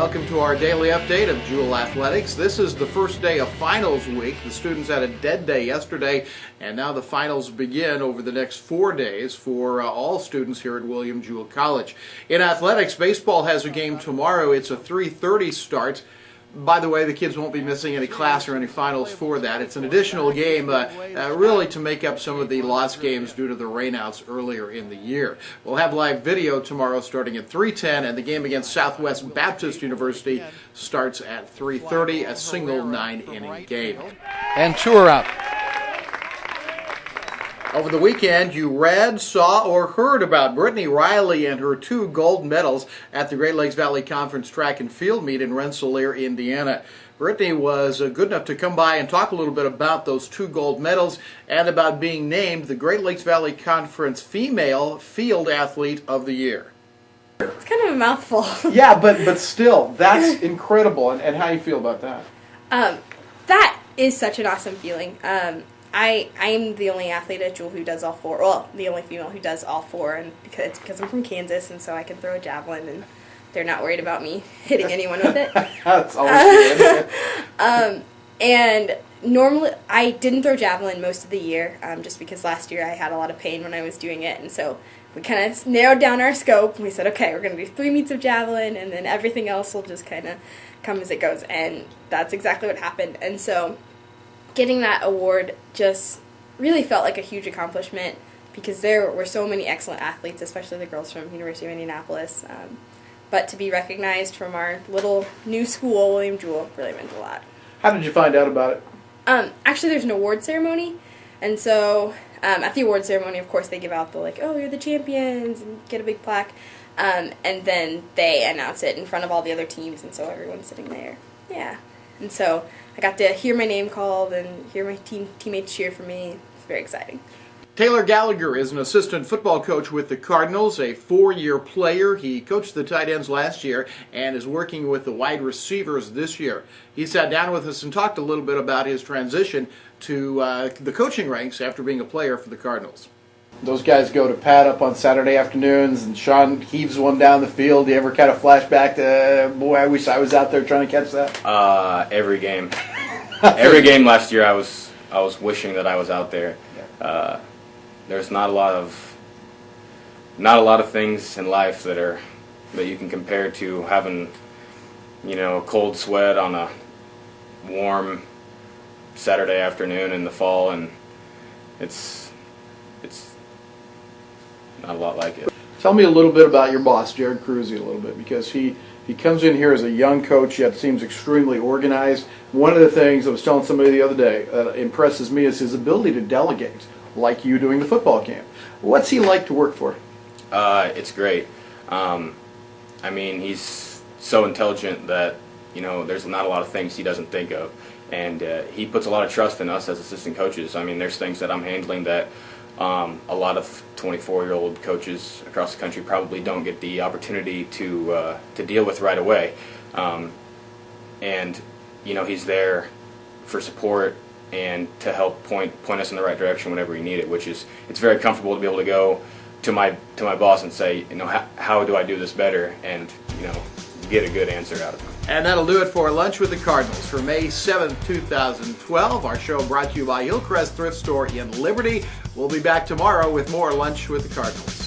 Welcome to our daily update of Jewel Athletics. This is the first day of finals week. The students had a dead day yesterday, and now the finals begin over the next 4 days for all students here at William Jewell College. In athletics, baseball has a game tomorrow. It's a 3:30 start. By the way, the kids won't be missing any class or any finals for that. It's an additional game really to make up some of the lost games due to the rainouts earlier in the year. We'll have live video tomorrow starting at 3:10, and the game against Southwest Baptist University starts at 3:30, a single 9-inning game. And tour up. Over the weekend, you read, saw, or heard about Brittany Riley and her 2 gold medals at the Great Lakes Valley Conference Track and Field Meet in Rensselaer, Indiana. Brittany was good enough to come by and talk a little bit about those 2 gold medals and about being named the Great Lakes Valley Conference Female Field Athlete of the Year. It's kind of a mouthful. Yeah, but still, that's incredible. And how do you feel about that? That is such an awesome feeling. I'm the only athlete at Jewel who does all 4. Well, the only female who does all 4, and because I'm from Kansas, and so I can throw a javelin, and they're not worried about me hitting anyone with it. That's always good. And normally, I didn't throw javelin most of the year, just because last year I had a lot of pain when I was doing it, and so we kind of narrowed down our scope, and we said, okay, we're going to do 3 meets of javelin, and then everything else will just kind of come as it goes, and that's exactly what happened. And so getting that award just really felt like a huge accomplishment because there were so many excellent athletes, especially the girls from University of Indianapolis. But to be recognized from our little new school, William Jewell, really meant a lot. How did you find out about it? Actually, there's an award ceremony, and so at the award ceremony, of course, they give out the oh, you're the champions, and get a big plaque, and then they announce it in front of all the other teams, and so everyone's sitting there. Yeah. And so I got to hear my name called and hear my teammates cheer for me. It's very exciting. Taylor Gallagher is an assistant football coach with the Cardinals, a 4-year player. He coached the tight ends last year and is working with the wide receivers this year. He sat down with us and talked a little bit about his transition to the coaching ranks after being a player for the Cardinals. Those guys go to pad up on Saturday afternoons, and Sean heaves one down the field. Do you ever kind of flash back to, boy, I wish I was out there trying to catch that? Every game. Every game last year I was wishing that I was out there. There's not a lot of things in life that you can compare to having, a cold sweat on a warm Saturday afternoon in the fall, and it's not a lot like it. Tell me a little bit about your boss, Jared Cruzy, a little bit, because he comes in here as a young coach, yet seems extremely organized. One of the things I was telling somebody the other day that impresses me is his ability to delegate, like you doing the football camp. What's he like to work for? It's great. He's so intelligent that, there's not a lot of things he doesn't think of. And he puts a lot of trust in us as assistant coaches. There's things that I'm handling that a lot of 24-year-old coaches across the country probably don't get the opportunity to deal with right away. He's there for support and to help point us in the right direction whenever we need it, it's very comfortable to be able to go to my boss and say, how do I do this better, and get a good answer out of him. And that'll do it for Lunch with the Cardinals for May 7th, 2012. Our show brought to you by Hillcrest Thrift Store in Liberty. We'll be back tomorrow with more Lunch with the Cardinals.